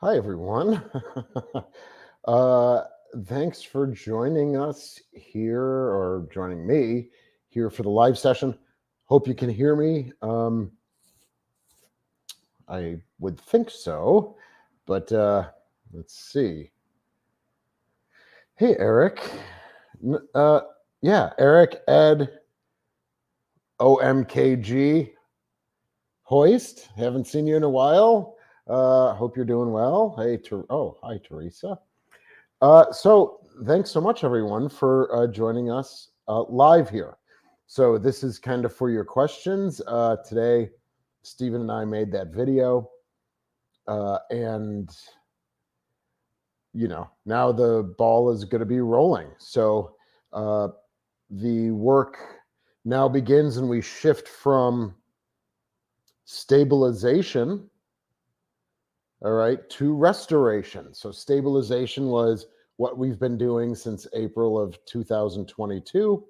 Hi, everyone. uh, Thanks for joining us here or joining me here for the live session. Hope you can hear me. I would think so, but let's see. Hey, Eric. N- Uh, yeah, Eric, Ed, OMKG, Hoist. Haven't seen you in a while. Hope you're doing well. Hey, hi, Teresa. So thanks so much, everyone, for joining us live here. So this is kind of for your questions. Today, Stephen and I made that video. And, now the ball is going to be rolling. So the work now begins and we shift from stabilization, all right, to restoration. So stabilization was what we've been doing since April of 2022.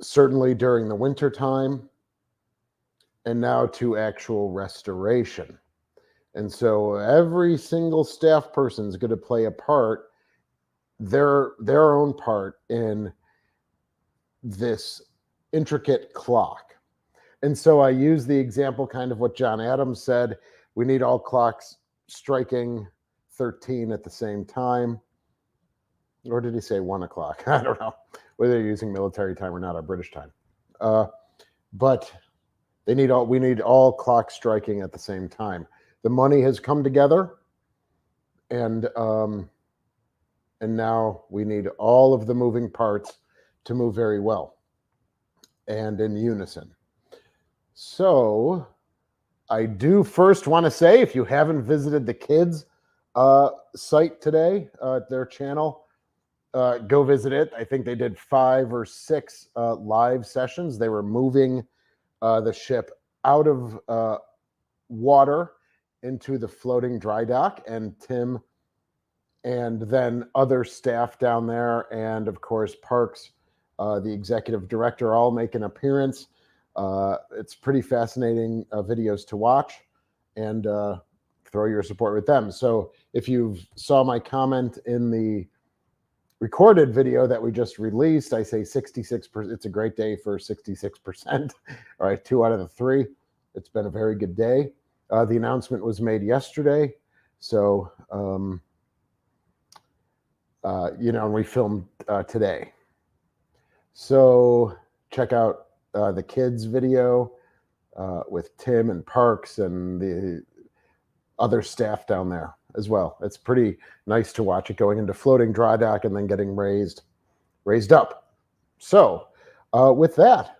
Certainly during the winter time, and now to actual restoration. And so every single staff person is going to play a part, their own part in this intricate clock. And so I use the example kind of what John Adams said, we need all clocks striking 13 at the same time. Or did he say 1 o'clock? I don't know whether they're using military time or not, or British time. But we need all clocks striking at the same time. The money has come together, and now we need all of the moving parts to move very well and in unison. So I do first want to say, if you haven't visited the kids site today, their channel, go visit it. I think they did 5 or 6 live sessions. They were moving the ship out of water into the floating dry dock, and Tim and then other staff down there, and of course Parks, the executive director, all make an appearance. It's pretty fascinating videos to watch, and throw your support with them. So if you saw my comment in the recorded video that we just released, I say 66%. It's a great day for 66%. All right, 2 out of the 3. It's been a very good day. The announcement was made yesterday, so we filmed today. So check out the kids video with Tim and Parks and the other staff down there as well. It's pretty nice to watch it going into floating dry dock and then getting raised up. So with that,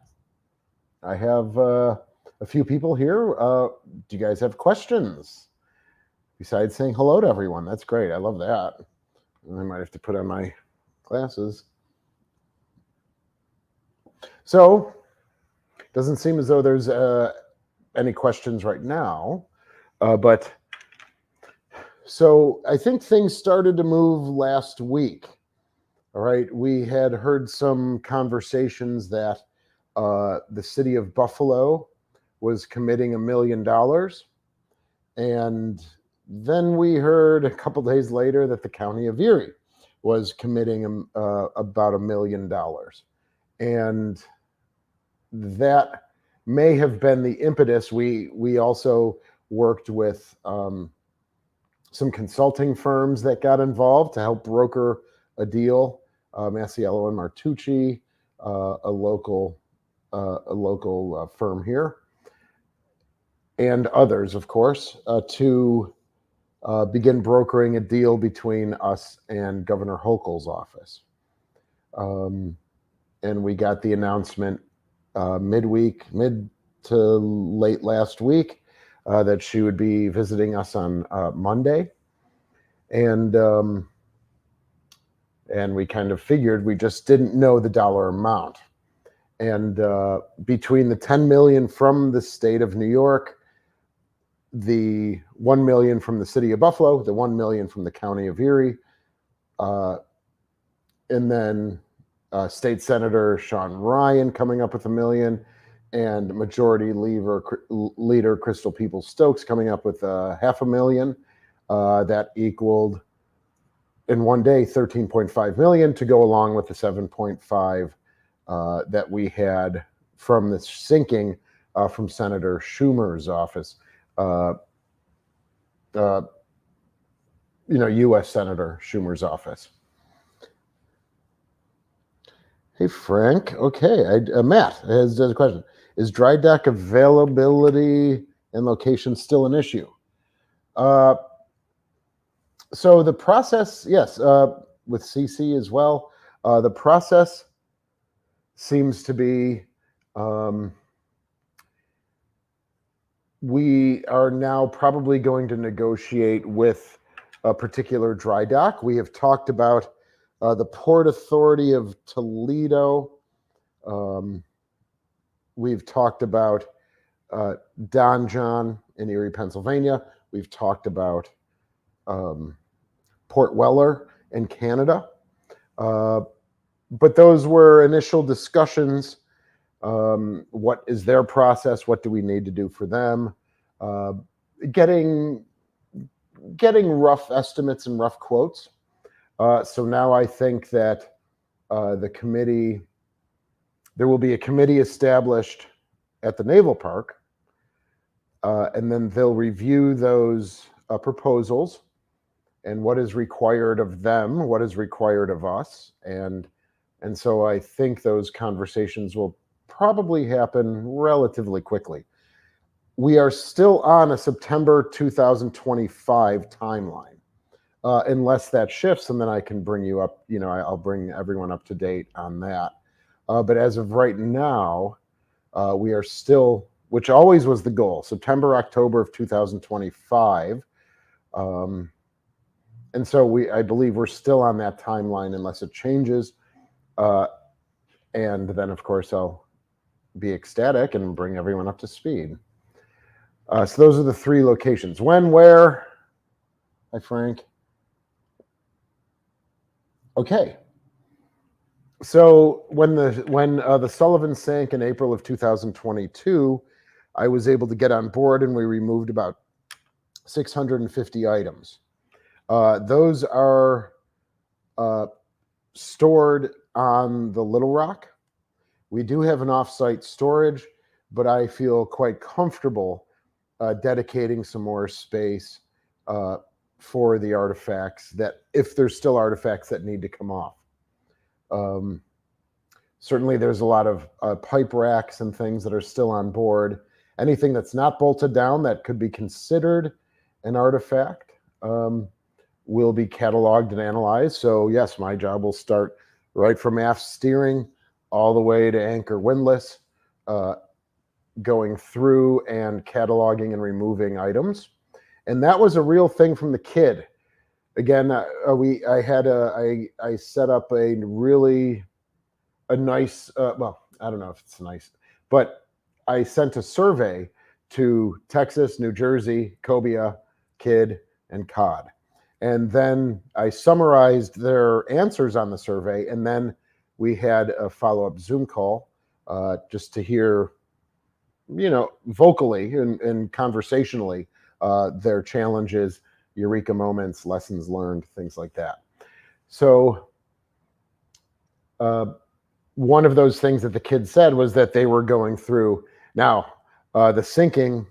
I have a few people here. Do you guys have questions besides saying hello to everyone? That's great. I love that. I might have to put on my glasses. So it doesn't seem as though there's any questions right now, but so I think things started to move last week. All right, we had heard some conversations that the city of Buffalo was committing $1 million, and then we heard a couple days later that the county of Erie was committing about $1 million, and that may have been the impetus. We also worked with some consulting firms that got involved to help broker a deal. Masiello and Martucci, a local firm here, and others, of course, to begin brokering a deal between us and Governor Hochul's office. And we got the announcement mid to late last week that she would be visiting us on Monday. And we kind of figured, we just didn't know the dollar amount. And between the $10 million from the state of New York, the $1 million from the city of Buffalo, the $1 million from the county of Erie, and then State Senator Sean Ryan coming up with $1 million, and Majority Leader Crystal Peoples-Stokes coming up with $500,000. That equaled in one day $13.5 million to go along with the 7.5 that we had from the sinking from Senator Schumer's office. U.S. Senator Schumer's office. Hey, Frank. Okay, Matt has a question. Is dry dock availability and location still an issue? So the process, yes, with CC as well, the process seems to be, we are now probably going to negotiate with a particular dry dock. We have talked about the Port Authority of Toledo. We've talked about Don John in Erie, Pennsylvania. We've talked about Port Weller in Canada. But those were initial discussions. What is their process? What do we need to do for them? Getting rough estimates and rough quotes. So now I think that the committee, there will be a committee established at the Naval Park, and then they'll review those proposals and what is required of them, what is required of us. And so I think those conversations will probably happen relatively quickly. We are still on a September 2025 timeline, unless that shifts, and then I can bring you up, I'll bring everyone up to date on that. But as of right now, we are still, which always was the goal, September, October of 2025. And so I believe we're still on that timeline unless it changes. And then, of course, I'll be ecstatic and bring everyone up to speed. So those are the three locations. When, where? Hi, Frank. Okay. So when the Sullivan sank in April of 2022, I was able to get on board and we removed about 650 items. Those are stored on the Little Rock. We do have an off-site storage, but I feel quite comfortable dedicating some more space for the artifacts, that if there's still artifacts that need to come off. Certainly there's a lot of pipe racks and things that are still on board. Anything that's not bolted down that could be considered an artifact will be cataloged and analyzed. So yes, my job will start right from aft steering all the way to anchor windlass, going through and cataloging and removing items. And that was a real thing from the kid. Again, I set up a nice, well, I don't know if it's nice, but I sent a survey to Texas, New Jersey, cobia, kid, and cod. And then I summarized their answers on the survey, and then we had a follow-up Zoom call just to hear, vocally and conversationally, their challenges, eureka moments, lessons learned, things like that. So one of those things that the kids said was that they were going through. Now, the sinking,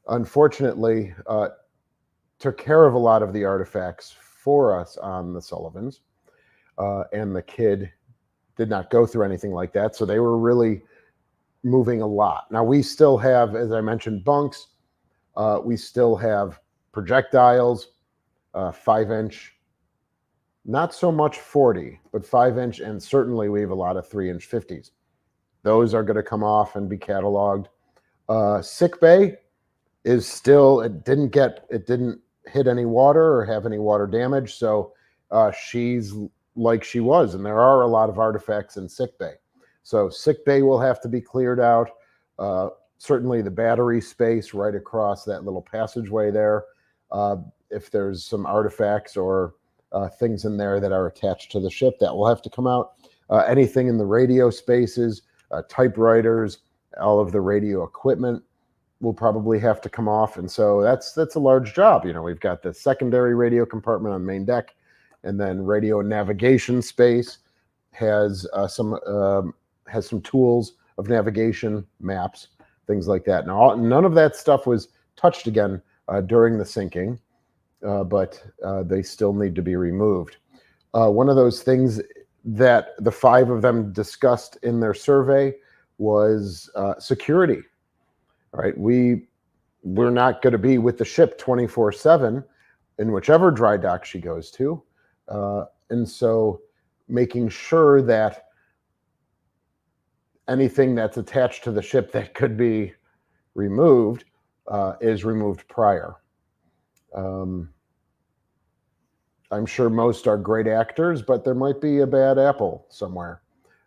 unfortunately, took care of a lot of the artifacts for us on the Sullivans, and the kid did not go through anything like that. So they were really moving a lot. Now, we still have, as I mentioned, bunks. We still have projectiles, 5-inch, not so much 40, but 5-inch, and certainly we have a lot of 3-inch 50s. Those are going to come off and be cataloged. Sick bay is still, it didn't hit any water or have any water damage, so she's like she was, and there are a lot of artifacts in sick bay. So sick bay will have to be cleared out. Certainly the battery space right across that little passageway there. If there's some artifacts or things in there that are attached to the ship, that will have to come out. Anything in the radio spaces, typewriters, All of the radio equipment will probably have to come off, and so that's a large job. We've got the secondary radio compartment on the main deck, and then radio navigation space has some tools of navigation, maps, things like that. Now, none of that stuff was touched again during the sinking, but they still need to be removed. One of those things that the 5 of them discussed in their survey was security. All right, we're not going to be with the ship 24/7 in whichever dry dock she goes to, and so making sure that anything that's attached to the ship that could be removed is removed prior. I'm sure most are great actors, but there might be a bad apple somewhere,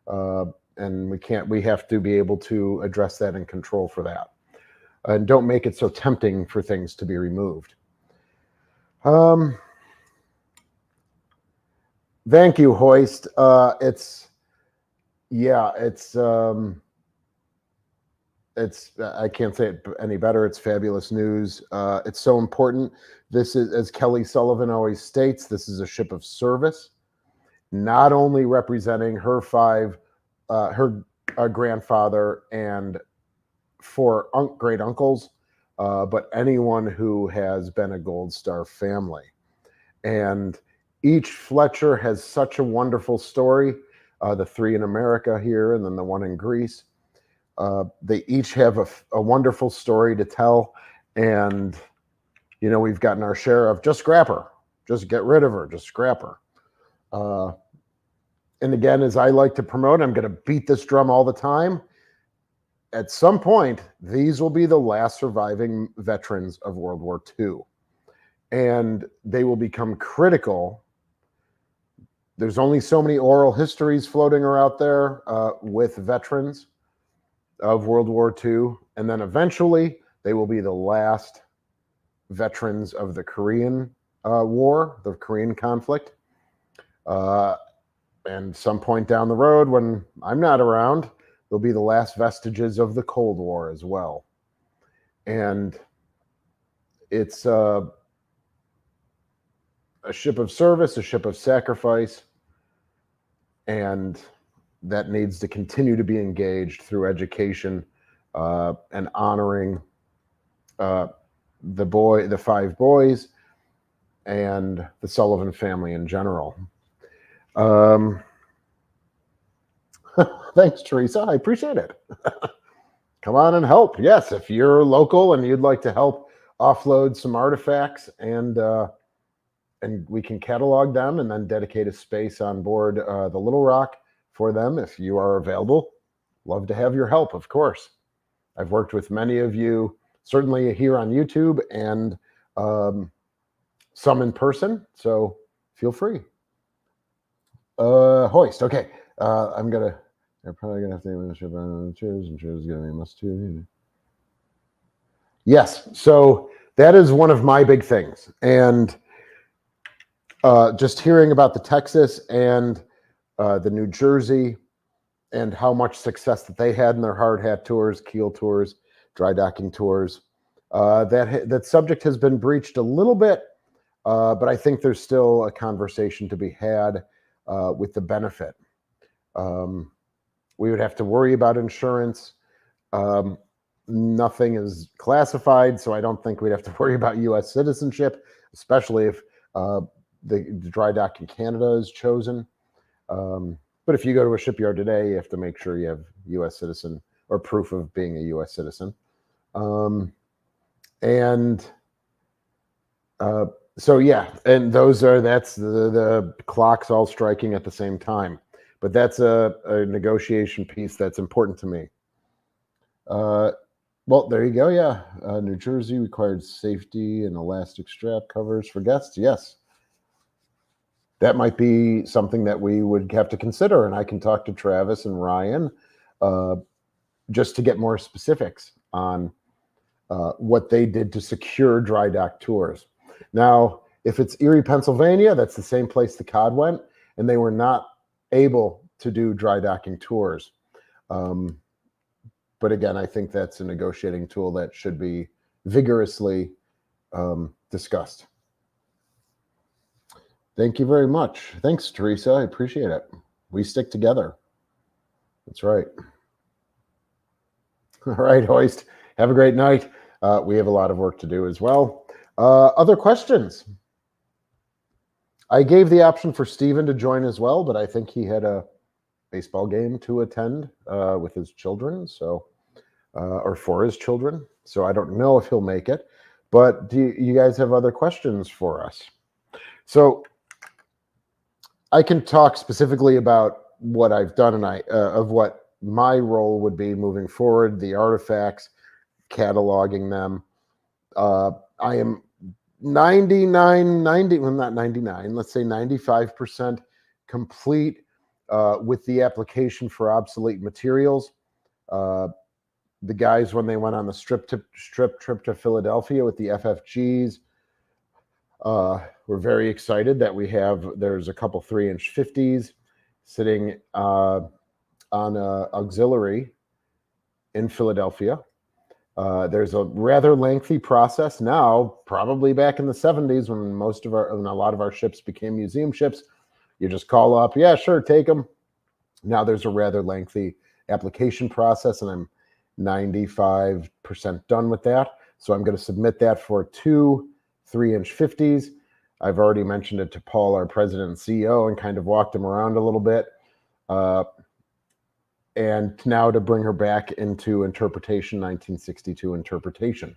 and we have to be able to address that and control for that. And don't make it so tempting for things to be removed. Thank you, Hoist. It's I can't say it any better. It's fabulous news. It's so important. This is, as Kelly Sullivan always states, this is a ship of service, not only representing her grandfather and 4 great uncles, but anyone who has been a Gold Star family. And each Fletcher has such a wonderful story. The 3 in America here, and then the 1 in Greece. They each have a wonderful story to tell. And, we've gotten our share of just scrap her, just get rid of her, just scrap her. And again, as I like to promote, I'm going to beat this drum all the time. At some point, these will be the last surviving veterans of World War II. And they will become critical. There's only so many oral histories floating around there with veterans of World War II. And then eventually, they will be the last veterans of the Korean War, the Korean conflict. And some point down the road, when I'm not around, they'll be the last vestiges of the Cold War as well. And it's a ship of service, a ship of sacrifice, and that needs to continue to be engaged through education and honoring the 5 boys and the Sullivan family in general. Thanks, Teresa. I appreciate it. Come on and help. Yes, if you're local and you'd like to help offload some artifacts, and we can catalog them and then dedicate a space on board the Little Rock for them if you are available. Love to have your help, of course. I've worked with many of you, certainly here on YouTube, and some in person, so feel free. Hoist. Okay. They're probably gonna have to name the ship on chairs, and chairs gonna be a must too. Yes, so that is one of my big things, and just hearing about the Texas and the New Jersey and how much success that they had in their hard hat tours, keel tours, dry docking tours. That subject has been breached a little bit, but I think there's still a conversation to be had with the benefit. We would have to worry about insurance. Nothing is classified, so I don't think we'd have to worry about U.S. citizenship, especially if the dry dock in Canada is chosen. But if you go to a shipyard today, you have to make sure you have U.S. citizen or proof of being a U.S. citizen. So yeah, and that's the clocks all striking at the same time. But that's a negotiation piece that's important to me. Well, there you go. Yeah, New Jersey required safety and elastic strap covers for guests. Yes, that might be something that we would have to consider, and I can talk to Travis and Ryan just to get more specifics on what they did to secure dry dock tours. Now, if it's Erie, Pennsylvania, that's the same place the Cod went, and they were not able to do dry docking tours. But again, I think that's a negotiating tool that should be vigorously discussed. Thank you very much. Thanks, Teresa. I appreciate it. We stick together. That's right. All right, Hoist. Have a great night. We have a lot of work to do as well. Other questions? I gave the option for Stephen to join as well, but I think he had a baseball game to attend with his children, so or for his children. So I don't know if he'll make it. But do you guys have other questions for us? So I can talk specifically about what I've done and of what my role would be moving forward, the artifacts, cataloging them. I am 90, well, not 99, let's say 95% complete with the application for obsolete materials. The guys, when they went on the strip trip to Philadelphia with the FFGs, we're very excited that there's a couple 3-inch 50s sitting on an auxiliary in Philadelphia. There's a rather lengthy process now, probably back in the 70s when when a lot of our ships became museum ships. You just call up, yeah, sure, take them. Now there's a rather lengthy application process, and I'm 95% done with that. So I'm going to submit that for 2 3-inch 50s. I've already mentioned it to Paul, our president and CEO, and kind of walked him around a little bit. And now to bring her back into interpretation, 1962 interpretation.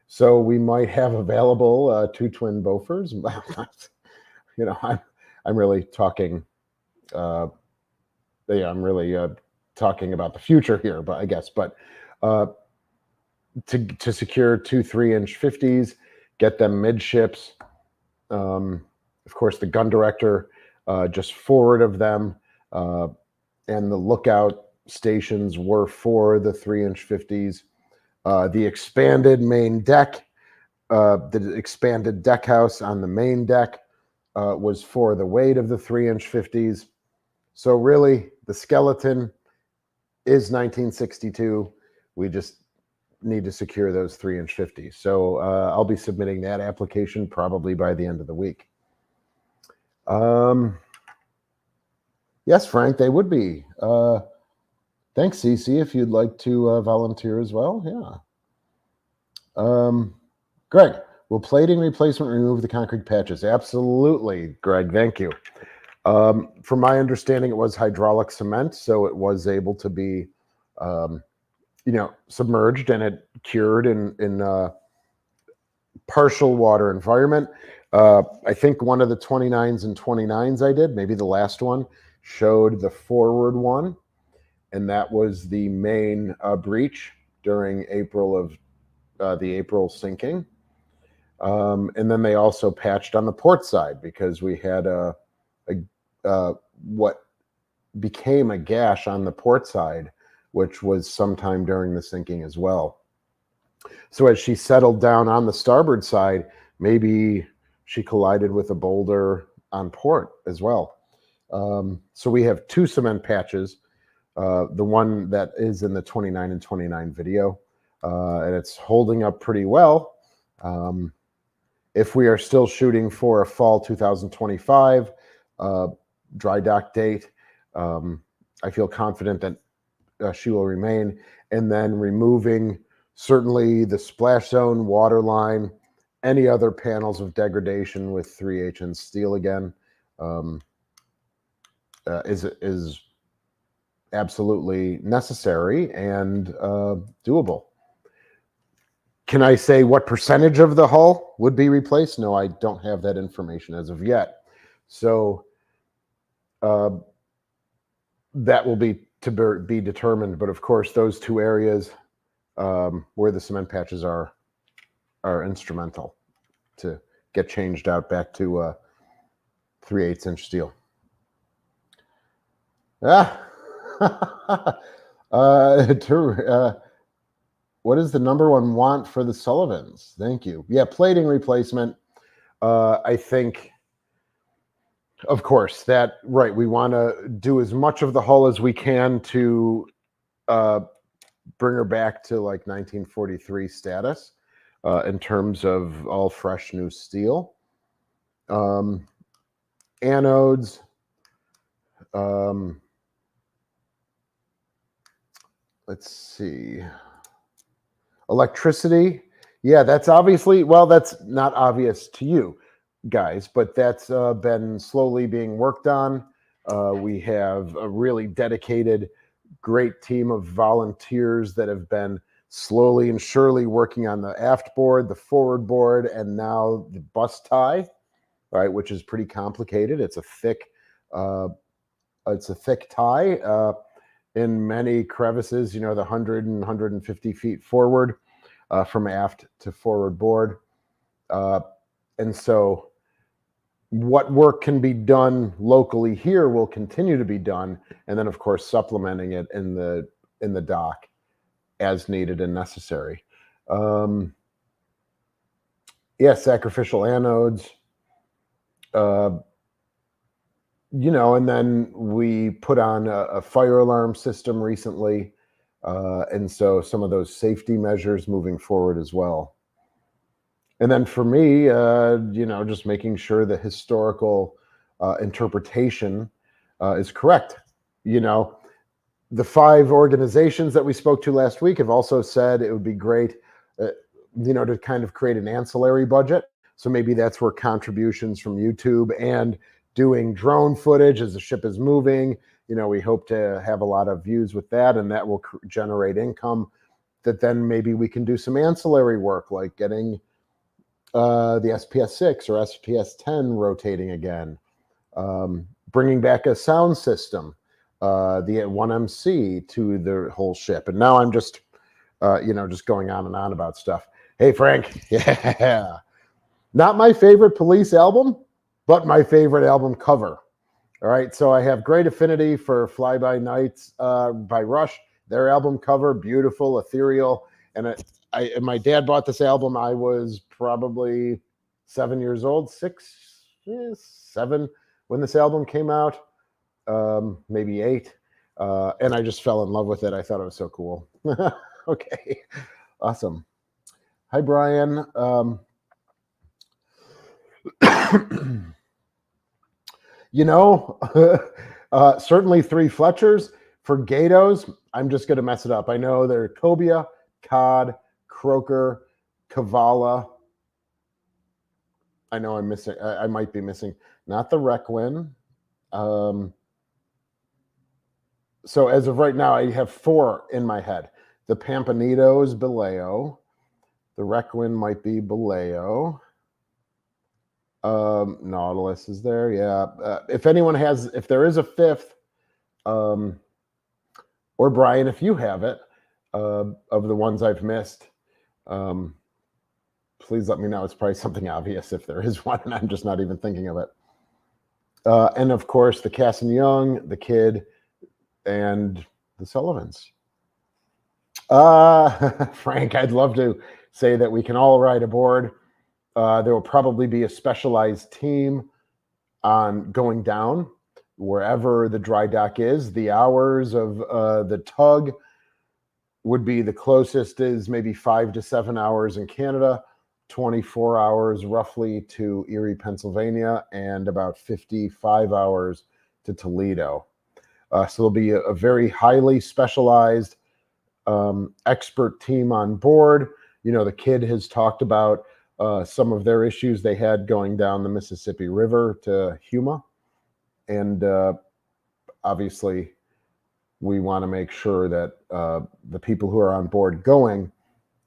So we might have available 2 twin Beauforts. You know, I'm really talking. I'm really talking about the future here, but I guess. But to secure 2 3-inch 50s, get them midships. Of course, the gun director just forward of them. And the lookout stations were for the 3-inch 50s. The expanded main deck, the expanded deck house on the main deck was for the weight of the 3-inch 50s. So really, the skeleton is 1962. We just need to secure those 3-inch 50s. So I'll be submitting that application probably by the end of the week. Yes, Frank, they would be. Thanks, Cece, if you'd like to volunteer as well. Yeah. Greg, will plating replacement remove the concrete patches? Absolutely, Greg. Thank you. From my understanding, it was hydraulic cement, so it was able to be, submerged, and it cured in partial water environment. I think one of the 29s and 29s I did, maybe the last one, showed the forward one, and that was the main breach during the April sinking. And then they also patched on the port side because we had what became a gash on the port side, which was sometime during the sinking as well. So as she settled down on the starboard side, maybe she collided with a boulder on port as well. So we have 2 cement patches, the one that is in the 29 and 29 video, and it's holding up pretty well. If we are still shooting for a fall 2025 dry dock date, I feel confident that she will remain. And then removing certainly the splash zone, water line, any other panels of degradation with 3H steel again is absolutely necessary and doable. Can I say what percentage of the hull would be replaced? No, I don't have that information as of yet. So that will be to be determined. But of course, those 2 areas where the cement patches are instrumental to get changed out back to 3/8 inch steel. What is the number 1 want for the Sullivans? Thank you. Yeah, plating replacement. I think, of course, right. We want to do as much of the hull as we can to bring her back to like 1943 status in terms of all fresh new steel. Anodes. Let's see. Electricity. Yeah, that's obviously, well, that's not obvious to you guys, but that's been slowly being worked on. We have a really dedicated, great team of volunteers that have been slowly and surely working on the aft board, the forward board, and now the bus tie, right, which is pretty complicated. It's a thick tie in many crevices, the 100 and 150 feet forward from aft to forward board. And so what work can be done locally here will continue to be done, and then of course supplementing it in the dock as needed and necessary. Sacrificial anodes. And then we put on a fire alarm system recently, and so some of those safety measures moving forward as well. And then for me, just making sure the historical interpretation is correct. The 5 organizations that we spoke to last week have also said it would be great, to kind of create an ancillary budget. So maybe that's where contributions from YouTube and doing drone footage as the ship is moving, we hope to have a lot of views with that, and that will generate income that then maybe we can do some ancillary work like getting the SPS 6 or SPS 10 rotating again, bringing back a sound system, the 1MC to the whole ship. And now I'm just, just going on and on about stuff. Hey, Frank. Yeah. Not my favorite Police album, but my favorite album cover. All right. So I have great affinity for Fly By Nights by Rush. Their album cover, beautiful, ethereal. And my dad bought this album. I was probably 7 years old, 7 when this album came out, maybe 8. And I just fell in love with it. I thought it was so cool. Okay, awesome. Hi, Brian. Certainly 3 Fletchers. For Gatos, I'm just going to mess it up. I know they're cobia, cod, croaker, cavala. I know I'm missing. I might be missing. Not the Requin. So as of right now, I have 4 in my head. The Pampanito is Baleo. The Requin might be Baleo. Nautilus is there. Yeah. If there is a 5th, or Brian, if you have it, of the ones I've missed, please let me know. It's probably something obvious if there is one, and I'm just not even thinking of it. And of course, the Cass and Young, the Kid, and the Sullivans. Frank, I'd love to say that we can all ride aboard. There will probably be a specialized team on going down wherever the dry dock is. The hours of the tug would be the closest is maybe 5 to 7 hours in Canada, 24 hours roughly to Erie, Pennsylvania, and about 55 hours to Toledo. So there'll be a very highly specialized expert team on board. The Kid has talked about some of their issues they had going down the Mississippi River to Huma. And obviously, we want to make sure that the people who are on board going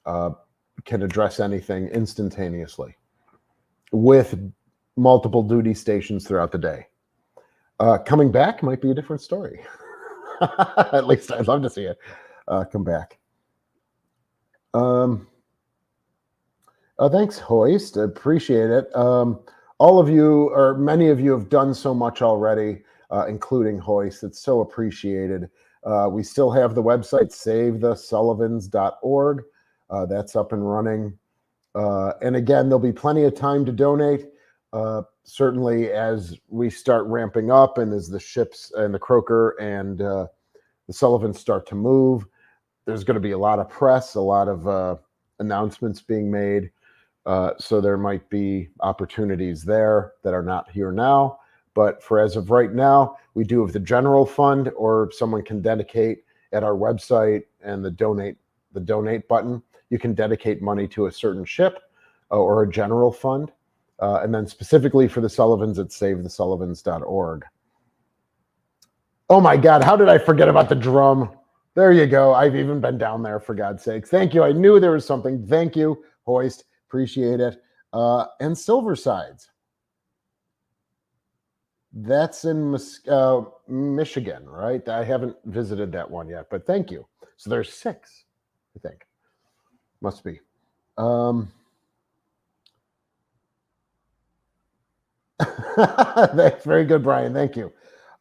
can address anything instantaneously with multiple duty stations throughout the day. Coming back might be a different story. At least I'd love to see it come back. Thanks, Hoist. I appreciate it. All of you, or many of you, have done so much already, including Hoist. It's so appreciated. We still have the website, savethesullivans.org. That's up and running. And again, there'll be plenty of time to donate. Certainly as we start ramping up and as the ships and the Croaker and the Sullivans start to move, there's going to be a lot of press, a lot of announcements being made. So there might be opportunities there that are not here now. But for as of right now, we do have the general fund, or someone can dedicate at our website and the donate button. You can dedicate money to a certain ship or a general fund. And then specifically for the Sullivans, it's savethesullivans.org. Oh my God, how did I forget about the drum? There you go. I've even been down there, for God's sakes. Thank you. I knew there was something. Thank you, Hoist. Appreciate it. And Silversides. That's in Michigan, right? I haven't visited that one yet, but thank you. So there's 6, I think. Must be. That's very good, Brian. Thank you.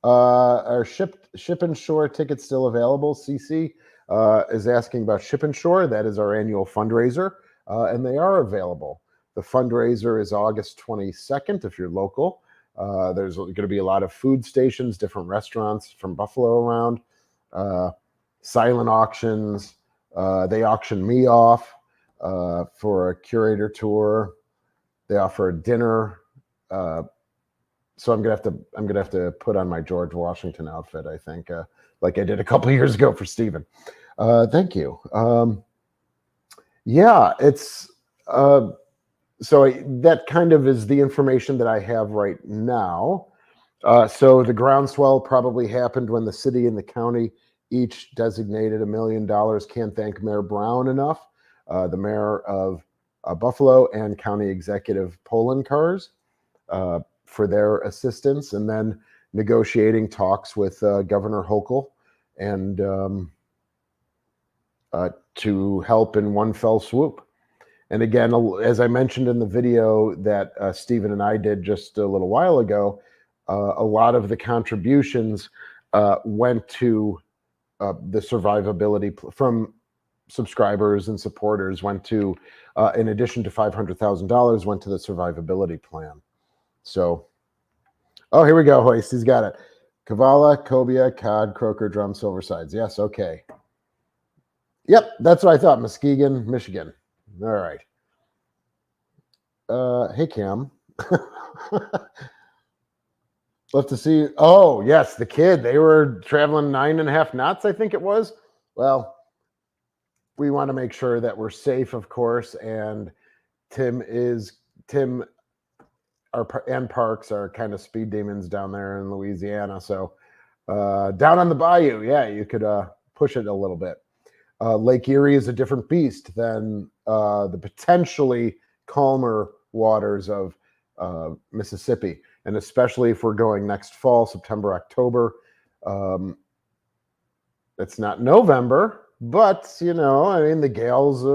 Are ship and shore tickets still available? CC is asking about Ship and Shore. That is our annual fundraiser, and they are available. The fundraiser is August 22nd if you're local. There's going to be a lot of food stations, different restaurants from Buffalo around, silent auctions. They auction me off for a curator tour. They offer a dinner. So I'm gonna have to put on my George Washington outfit, I think, like I did a couple of years ago for Stephen. Thank you. Yeah, it's so that kind of is the information that I have right now. So the groundswell probably happened when the city and the county each designated $1 million. Can't thank Mayor Brown enough, the mayor of Buffalo and County Executive Polenkars for their assistance, and then negotiating talks with Governor Hochul and to help in one fell swoop. And again, as I mentioned in the video that Stephen and I did just a little while ago, a lot of the contributions went to the survivability from subscribers and supporters, went to, in addition to $500,000, went to the survivability plan. So, oh, here we go, Hoist. He's got it. Kavala, cobia, cod, croaker, drum, silversides. Yes, okay. Yep, that's what I thought. Muskegon, Michigan. All right. Hey, Cam. Love to see. Oh, yes, the kid. They were traveling 9.5 knots, I think it was. Well, we want to make sure that we're safe, of course. And Tim and Parks are kind of speed demons down there in Louisiana. So down on the bayou, yeah, you could push it a little bit. Lake Erie is a different beast than the potentially calmer waters of Mississippi. And especially if we're going next fall, September, October. It's not November, but, you know, I mean, the gales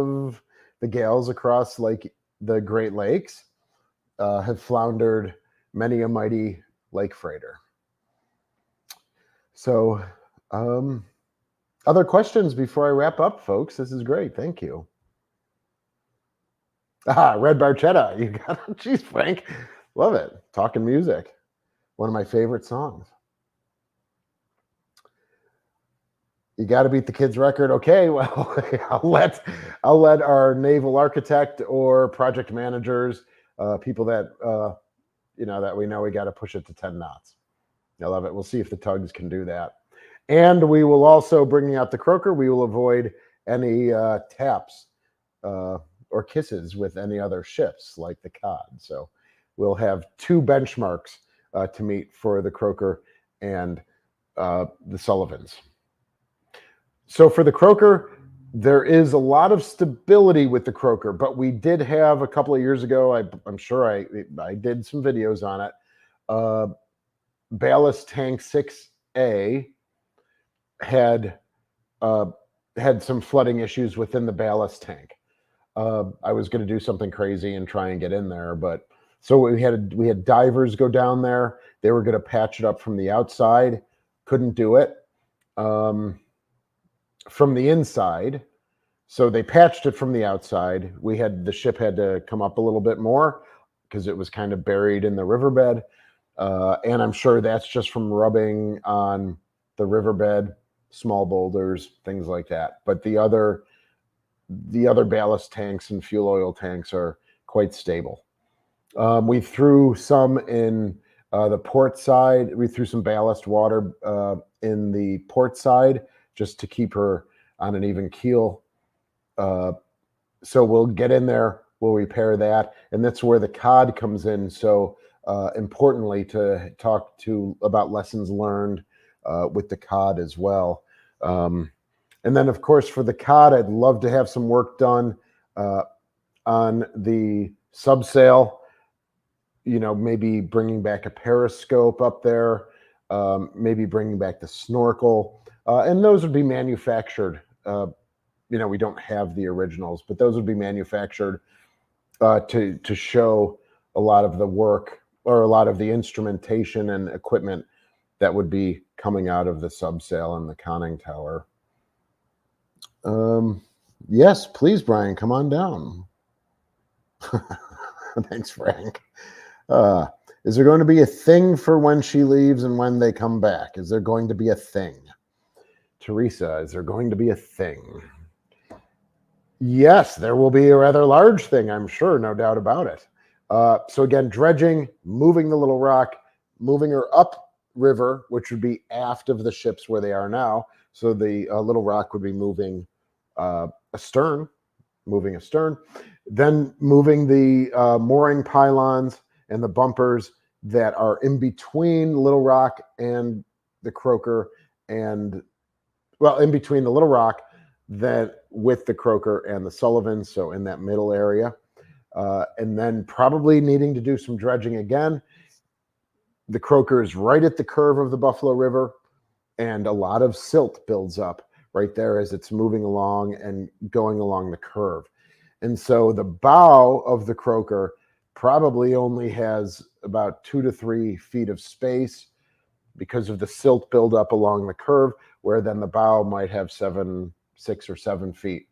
across the Great Lakes have floundered many a mighty lake freighter. So, other questions before I wrap up, folks? This is great. Thank you. Red Barchetta. You got it. Jeez, Frank. Love it. Talking music. One of my favorite songs. You got to beat the kid's record. Okay, well, I'll let our naval architect or project managers, people that that we know we got to push it to 10 knots. I love it. We'll see if the tugs can do that. And we will also, bringing out the croaker, we will avoid any taps or kisses with any other ships like the cod. So we'll have 2 benchmarks to meet for the croaker and the Sullivans. So for the croaker, there is a lot of stability with the croaker, but we did have a couple of years ago, I'm sure I did some videos on it. Ballast tank 6A had some flooding issues within the ballast tank. I was going to do something crazy and try and get in there, but so we had divers go down there. They were going to patch it up from the outside, couldn't do it from the inside. So they patched it from the outside. The ship had to come up a little bit more because it was kind of buried in the riverbed. And I'm sure that's just from rubbing on the riverbed small boulders, things like that. But the other ballast tanks and fuel oil tanks are quite stable. We threw some in the port side. We threw some ballast water in the port side just to keep her on an even keel. So we'll get in there, we'll repair that, and that's where the cod comes in. So importantly, to talk about lessons learned with the cod as well. And then, of course, for the cod, I'd love to have some work done on the subsail. Maybe bringing back a periscope up there, maybe bringing back the snorkel, and those would be manufactured. We don't have the originals, but those would be manufactured to show a lot of the work or a lot of the instrumentation and equipment that would be coming out of the subsail and the conning tower. Yes, please, Brian, come on down. Thanks, Frank. Is there going to be a thing for when she leaves and when they come back? Is there going to be a thing? Teresa, is there going to be a thing? Yes, there will be a rather large thing, I'm sure, no doubt about it. So again, dredging, moving the Little Rock, moving her up river, which would be aft of the ships where they are now. So the Little Rock would be moving astern, then moving the mooring pylons and the bumpers that are in between Little Rock and the Croaker, and in between the Little Rock, that with the Croaker and the Sullivans, so in that middle area, and then probably needing to do some dredging again. The Croaker is right at the curve of the Buffalo River, and a lot of silt builds up right there as it's moving along and going along the curve. And so the bow of the Croaker probably only has about 2 to 3 feet of space because of the silt buildup along the curve, where then the bow might have 6 or 7 feet.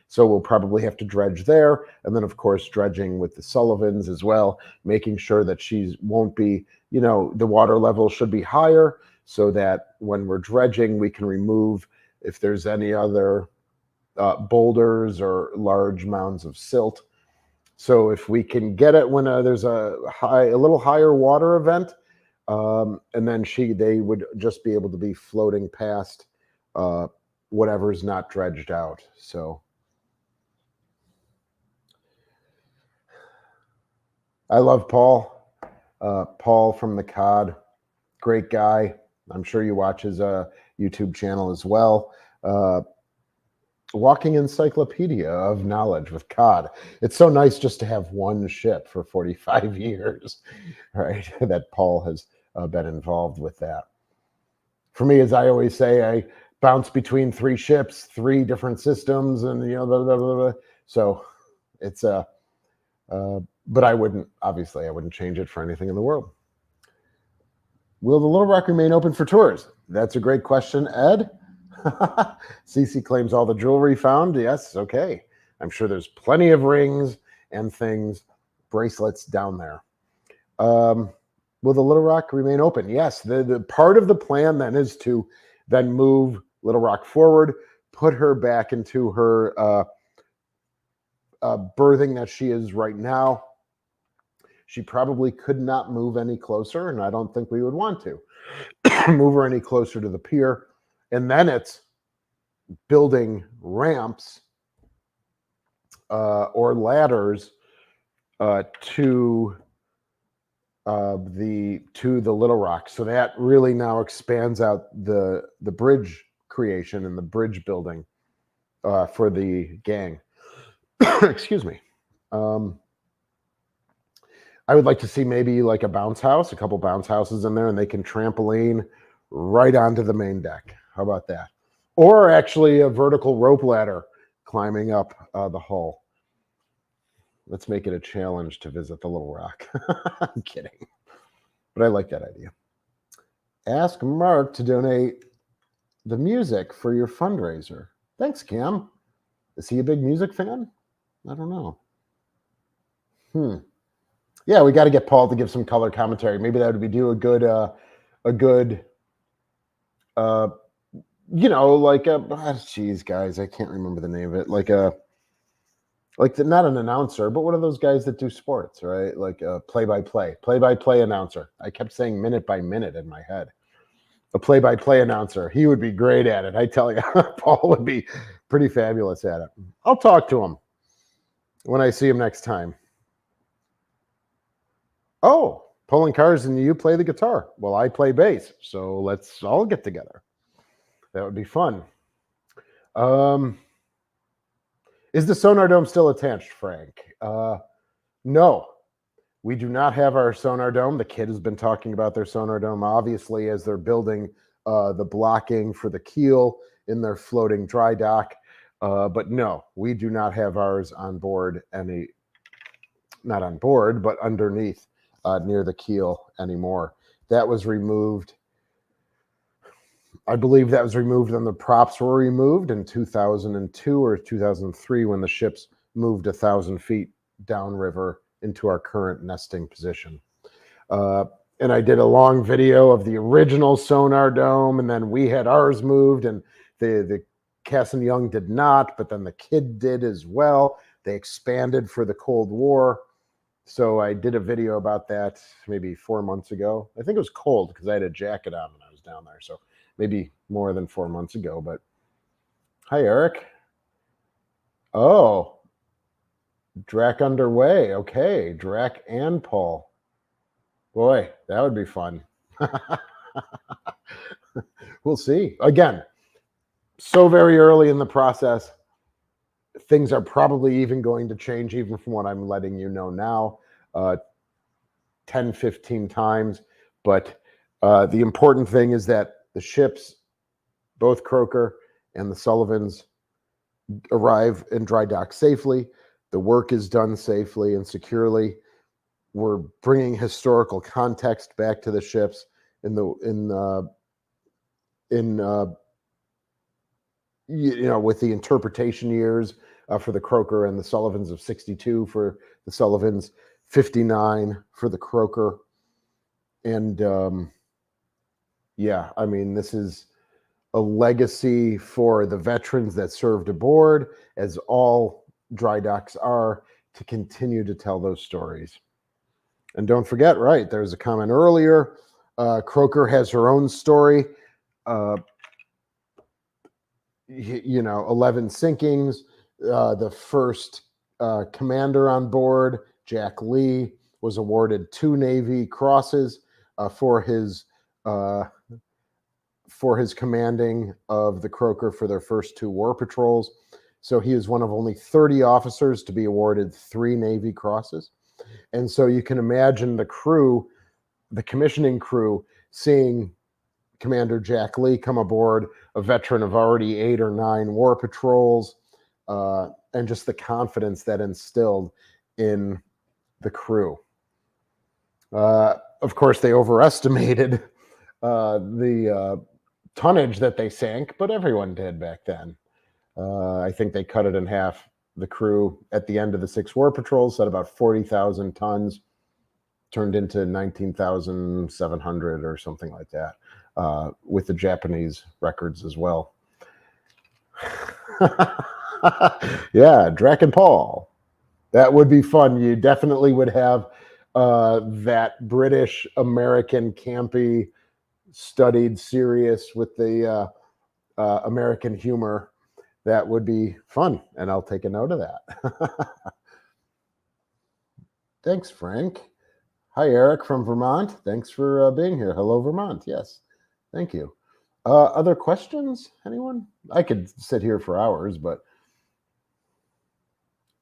So we'll probably have to dredge there. And then, of course, dredging with the Sullivans as well, making sure that she won't be, the water level should be higher so that when we're dredging, we can remove if there's any other boulders or large mounds of silt. So if we can get it when there's a little higher water event, and then they would just be able to be floating past whatever's not dredged out. So I love Paul. Paul from the Cod, great guy. I'm sure you watch his YouTube channel as well. Walking encyclopedia of knowledge with Cod. It's so nice just to have one ship for 45 years, right? That Paul has been involved with that. For me, as I always say, I bounce between 3 ships, 3 different systems, and blah, blah, blah, blah. So it's but I wouldn't change it for anything in the world. Will the Little Rock remain open for tours? That's a great question, Ed. Cece claims all the jewelry found. Yes, okay. I'm sure there's plenty of rings and things, bracelets down there. Will the Little Rock remain open? Yes. The part of the plan then is to then move Little Rock forward, put her back into her berthing that she is right now. She probably could not move any closer, and I don't think we would want to move her any closer to the pier. And then it's building ramps or ladders to the Little Rock. So that really now expands out the bridge creation and the bridge building for the gang. Excuse me. I would like to see maybe like a bounce house, a couple bounce houses in there, and they can trampoline right onto the main deck. How about that? Or actually a vertical rope ladder climbing up the hull. Let's make it a challenge to visit the Little Rock. I'm kidding. But I like that idea. Ask Mark to donate the music for your fundraiser. Thanks, Cam. Is he a big music fan? I don't know. Yeah, we got to get Paul to give some color commentary. Maybe that would be a good like geez, guys, I can't remember the name of it. Not an announcer, but one of those guys that do sports, right? Like a play-by-play announcer. I kept saying minute by minute in my head. A play-by-play announcer. He would be great at it. I tell you, Paul would be pretty fabulous at it. I'll talk to him when I see him next time. Oh, pulling cars and you play the guitar. Well, I play bass, so let's all get together. That would be fun. Is the sonar dome still attached, Frank? No, we do not have our sonar dome. The kid has been talking about their sonar dome, obviously, as they're building the blocking for the keel in their floating dry dock. But no, we do not have ours on board not on board, but underneath near the keel anymore. That was removed. I believe that was removed when the props were removed in 2002 or 2003 when the ships moved 1,000 feet downriver into our current nesting position. And I did a long video of the original sonar dome, and then we had ours moved, and the Cass and Young did not, but then the kid did as well. They expanded for the Cold War. So I did a video about that maybe 4 months ago. I think it was cold because I had a jacket on when I was down there. So maybe more than 4 months ago. But hi, Eric. Oh, Drac underway. Okay, Drac and Paul. Boy, that would be fun. We'll see. Again, so very early in the process. Things are probably even going to change, even from what I'm letting you know now, 10, 15 times. But the important thing is that the ships, both Croker and the Sullivans, arrive in dry dock safely. The work is done safely and securely. We're bringing historical context back to the ships with the interpretation years for the Croker and the Sullivans of 62 for the Sullivans, 59 for the Croker. And I mean, this is a legacy for the veterans that served aboard, as all dry docks are, to continue to tell those stories. And don't forget, right, there's a comment earlier, Croker has her own story. 11 sinkings. The first commander on board, Jack Lee, was awarded 2 Navy crosses for his commanding of the Croker for their first 2 war patrols. So he is one of only 30 officers to be awarded 3 Navy crosses. And so you can imagine the crew, the commissioning crew, seeing Commander Jack Lee come aboard, a veteran of already 8 or 9 war patrols, and just the confidence that instilled in the crew. Of course, they overestimated the tonnage that they sank, but everyone did back then. I think they cut it in half. The crew at the end of the 6 war patrols said about 40,000 tons, turned into 19,700 or something like that, with the Japanese records as well. Yeah, Drac and Paul. That would be fun. You definitely would have that British American campy, studied serious with the American humor. That would be fun, and I'll take a note of that. Thanks, Frank. Hi, Eric from Vermont. Thanks for being here. Hello, Vermont. Yes, thank you. Other questions? Anyone? I could sit here for hours, but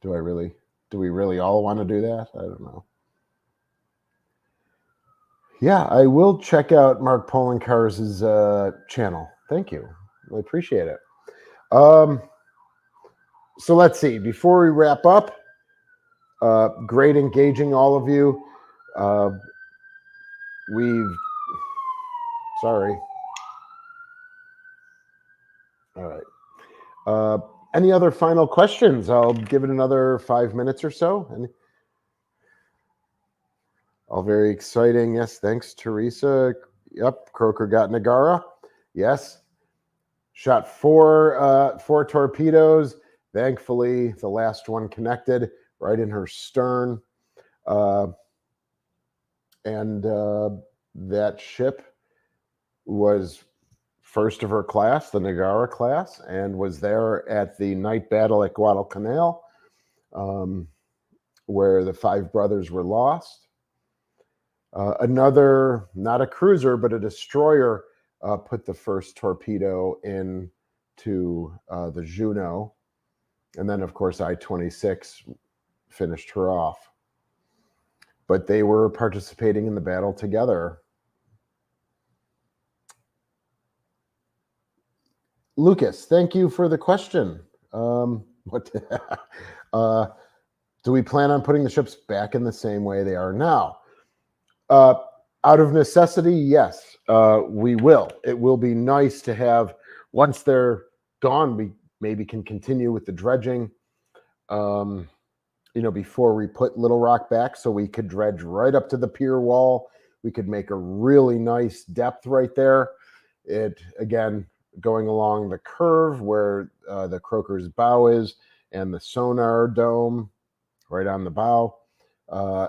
do we really all want to do that? I don't know. Yeah, I will check out Mark Polenkar's channel. Thank you. I appreciate it. So let's see. Before we wrap up, great engaging all of you. Sorry. All right. Any other final questions? I'll give it another 5 minutes or so. And all very exciting. Yes, thanks, Teresa. Yep, Croker got Nagara. Yes. Shot four torpedoes. Thankfully, the last one connected right in her stern. And that ship was first of her class, the Nagara class, and was there at the night battle at Guadalcanal, where the 5 brothers were lost. Another, not a cruiser, but a destroyer, put the first torpedo into the Juno. And then, of course, I-26 finished her off. But they were participating in the battle together. Lucas, thank you for the question. Do we plan on putting the ships back in the same way they are now? Out of necessity, yes, we will. It will be nice to have, once they're gone, we maybe can continue with the dredging, before we put Little Rock back, so we could dredge right up to the pier wall. We could make a really nice depth right there. It, again, going along the curve where the Croker's bow is and the sonar dome right on the bow.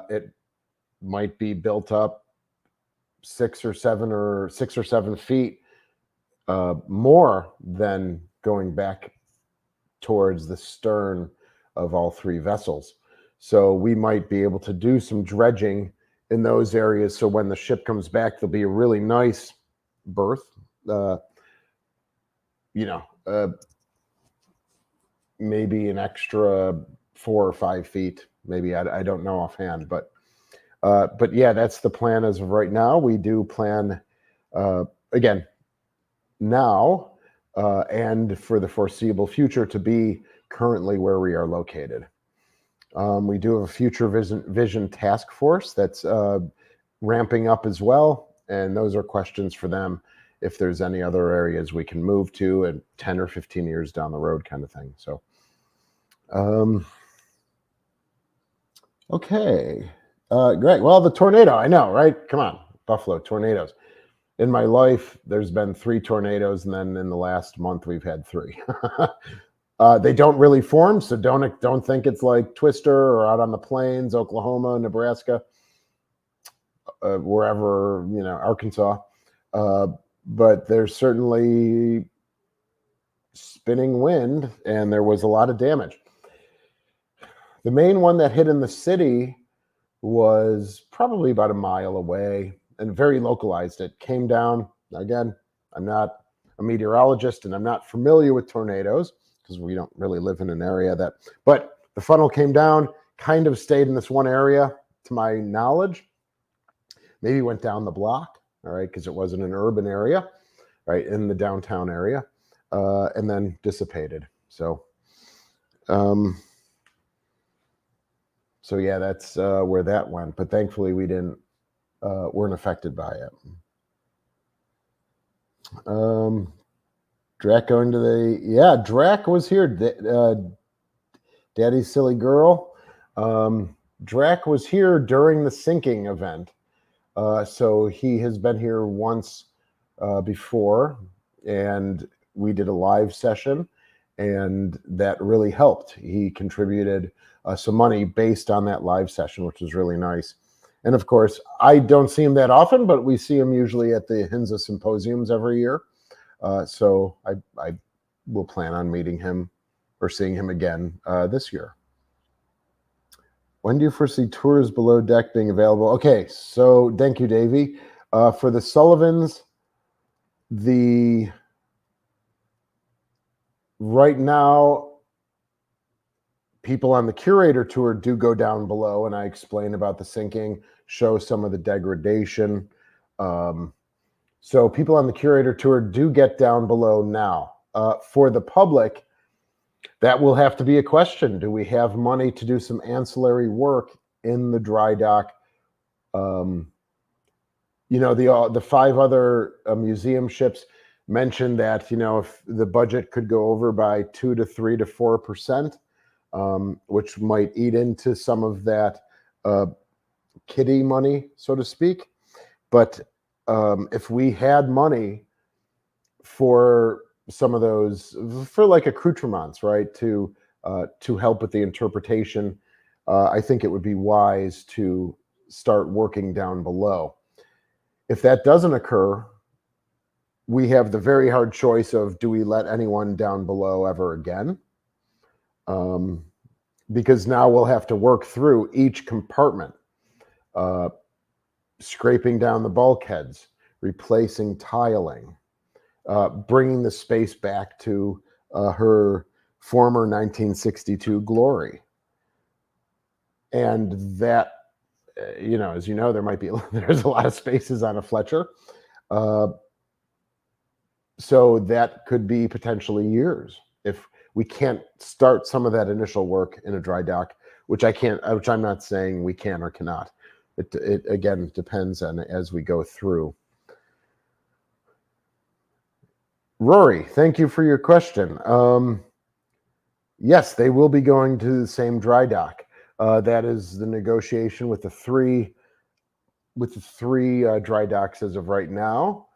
It might be built up 6 or 7 feet more than going back towards the stern of all 3 vessels. So we might be able to do some dredging in those areas. So when the ship comes back, there'll be a really nice berth, maybe an extra 4 or 5 feet, maybe. I don't know offhand, but yeah, that's the plan as of right now. We do plan, again, now and for the foreseeable future, to be currently where we are located. We do have a future vision task force that's ramping up as well, and those are questions for them if there's any other areas we can move to in 10 or 15 years down the road, kind of thing. So, okay, great. Well, the tornado, I know, right? Come on, Buffalo, tornadoes. In my life, there's been 3 tornadoes, and then in the last month, we've had 3. They don't really form, so don't think it's like Twister or out on the plains, Oklahoma, Nebraska, wherever, Arkansas. But there's certainly spinning wind, and there was a lot of damage. The main one that hit in the city was probably about a mile away and very localized. It came down. Again, I'm not a meteorologist and I'm not familiar with tornadoes because we don't really live in an area that, but the funnel came down, kind of stayed in this one area to my knowledge, maybe went down the block, all right, because it wasn't an urban area, right, in the downtown area, and then dissipated. So yeah, that's where that went. But thankfully, we weren't affected by it. Drac going to Drac was here. Daddy's silly girl. Drac was here during the sinking event. So he has been here once before, and we did a live session, and that really helped. He contributed some money based on that live session, which was really nice. And of course, I don't see him that often, but we see him usually at the HINSA symposiums every year. So I will plan on meeting him or seeing him again this year. When do you foresee tours below deck being available? Okay, so thank you, Davey. For the Sullivans, right now, people on the curator tour do go down below, and I explain about the sinking, show some of the degradation. So people on the curator tour do get down below now. For the public, that will have to be a question. Do we have money to do some ancillary work in the dry dock? The 5 other museum ships mentioned that, if the budget could go over by 2 to 3 to 4%, which might eat into some of that kiddie money, so to speak. But if we had money for some of those for like accoutrements, right? To help with the interpretation. I think it would be wise to start working down below. If that doesn't occur, we have the very hard choice of, do we let anyone down below ever again? Because now we'll have to work through each compartment, scraping down the bulkheads, replacing tiling, bringing the space back to her former 1962 glory. And that, as you know, there's a lot of spaces on a Fletcher. So that could be potentially years if we can't start some of that initial work in a dry dock, which I'm not saying we can or cannot. It again depends on as we go through. Rory, thank you for your question. Yes, they will be going to the same dry dock. That is the negotiation with the three dry docks as of right now.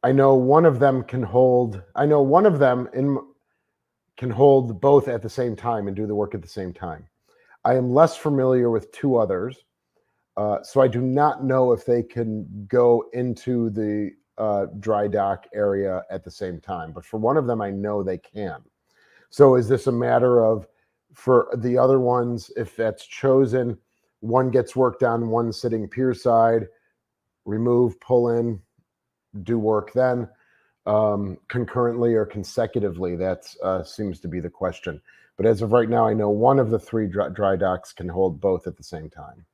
I know one of them can hold both at the same time and do the work at the same time. I am less familiar with two others, so I do not know if they can go into the dry dock area at the same time. But for one of them, I know they can. So is this a matter of, for the other ones, if that's chosen, one gets work done, one sitting pier side, remove, pull in, do work then, concurrently or consecutively? That seems to be the question. But as of right now, I know one of the three dry docks can hold both at the same time.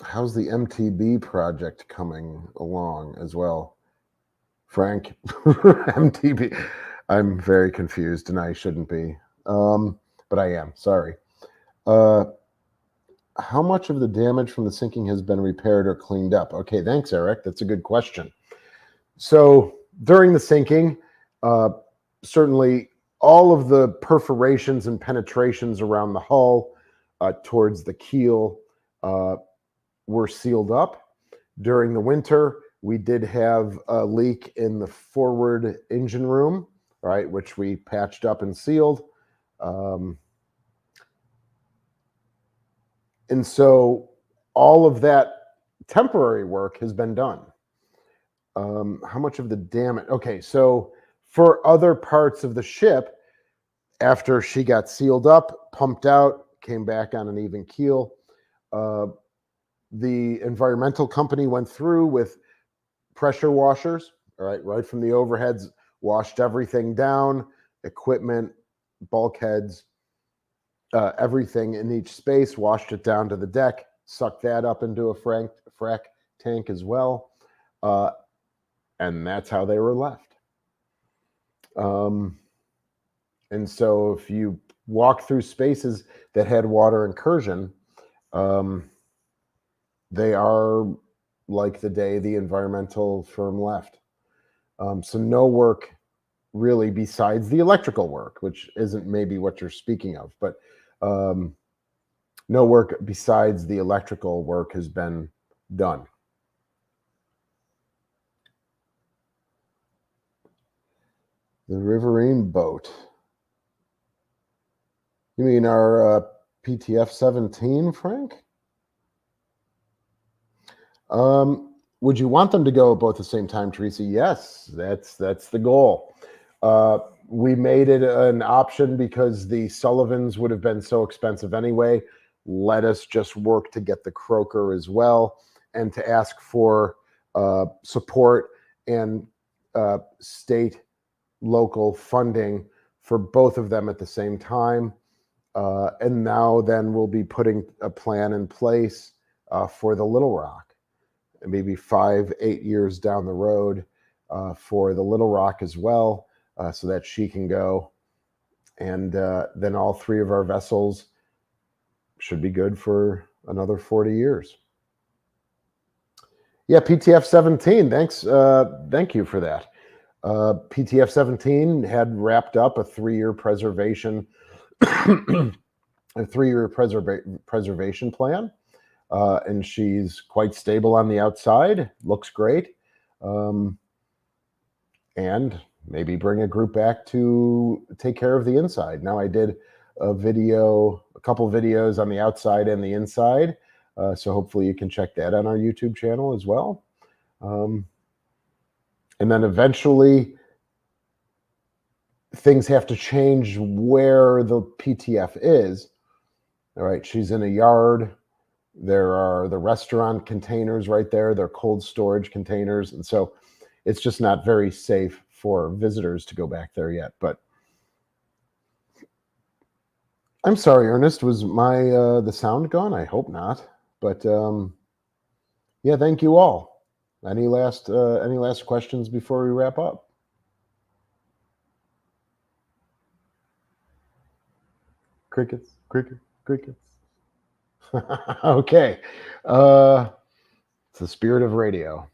How's the MTB project coming along as well? Frank, MTB. I'm very confused and I shouldn't be, but I am, sorry. How much of the damage from the sinking has been repaired or cleaned up? Okay, thanks, Eric. That's a good question. So during the sinking, certainly all of the perforations and penetrations around the hull towards the keel were sealed up. During the winter, we did have a leak in the forward engine room, right, which we patched up and sealed. And so all of that temporary work has been done. How much of the damage? Okay, so for other parts of the ship, after she got sealed up, pumped out, came back on an even keel, the environmental company went through with pressure washers, all right from the overheads, washed everything down, equipment, bulkheads, everything in each space, washed it down to the deck, sucked that up into a frac tank as well, and that's how they were left. And so if you walk through spaces that had water incursion, they are like the day the environmental firm left. So no work really besides the electrical work, which isn't maybe what you're speaking of, but no work besides the electrical work has been done. The Riverine boat. You mean our PTF-17, Frank? Would you want them to go both at the same time, Teresa? Yes, that's the goal. We made it an option because the Sullivans would have been so expensive anyway. Let us just work to get the Croaker as well, and to ask for support and state, local funding for both of them at the same time. And now then we'll be putting a plan in place for the Little Rock. Maybe 5-8 years down the road for the Little Rock as well, so that she can go. And then all three of our vessels should be good for another 40 years. Yeah, PTF-17, thanks. Thank you for that. PTF-17 had wrapped up a 3-year preservation a 3-year preservation plan. And she's quite stable on the outside, looks great. And maybe bring a group back to take care of the inside. Now, I did a couple videos on the outside and the inside. So hopefully you can check that on our YouTube channel as well. And then eventually things have to change where the PTF is. All right, she's in a yard. There are the restaurant containers right there. They're cold storage containers. And so it's just not very safe for visitors to go back there yet. But I'm sorry, Ernest, was the sound gone? I hope not. But yeah, thank you all. Any last questions before we wrap up? Crickets, crickets, crickets. Okay. It's the spirit of radio.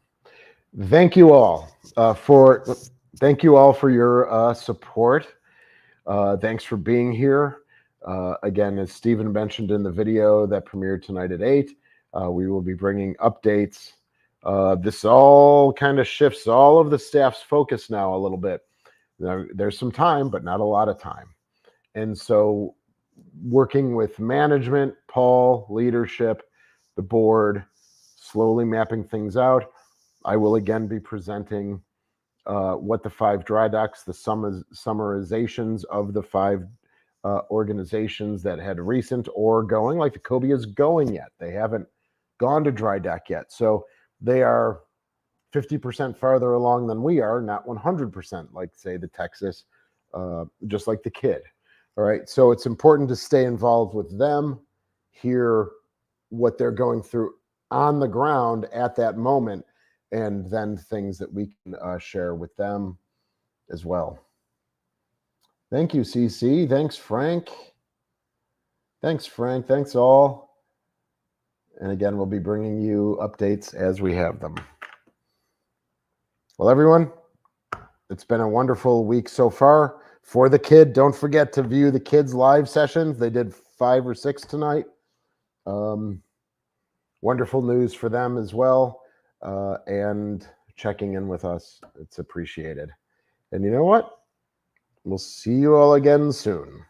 Thank you all for your support. Thanks for being here. Again, as Stephen mentioned in the video that premiered tonight at 8, we will be bringing updates. This all kind of shifts all of the staff's focus now a little bit. There's some time, but not a lot of time. And so working with management, Paul, leadership, the board, slowly mapping things out. I will again be presenting what the 5 dry docks, the summarizations of the 5 organizations that had recent or going, like the Cobia is going yet. They haven't gone to dry dock yet. So they are 50% farther along than we are, not 100%, like say the Texas, just like the Kid. All right. So it's important to stay involved with them, hear what they're going through on the ground at that moment, and then things that we can share with them as well. Thank you, CC. Thanks, Frank. Thanks, Frank. Thanks, all. And again, we'll be bringing you updates as we have them. Well, everyone, it's been a wonderful week so far. For the Kid, don't forget to view the Kids' live sessions. They did 5 or 6 tonight. Wonderful news for them as well. And checking in with us. It's appreciated. And you know what? We'll see you all again soon.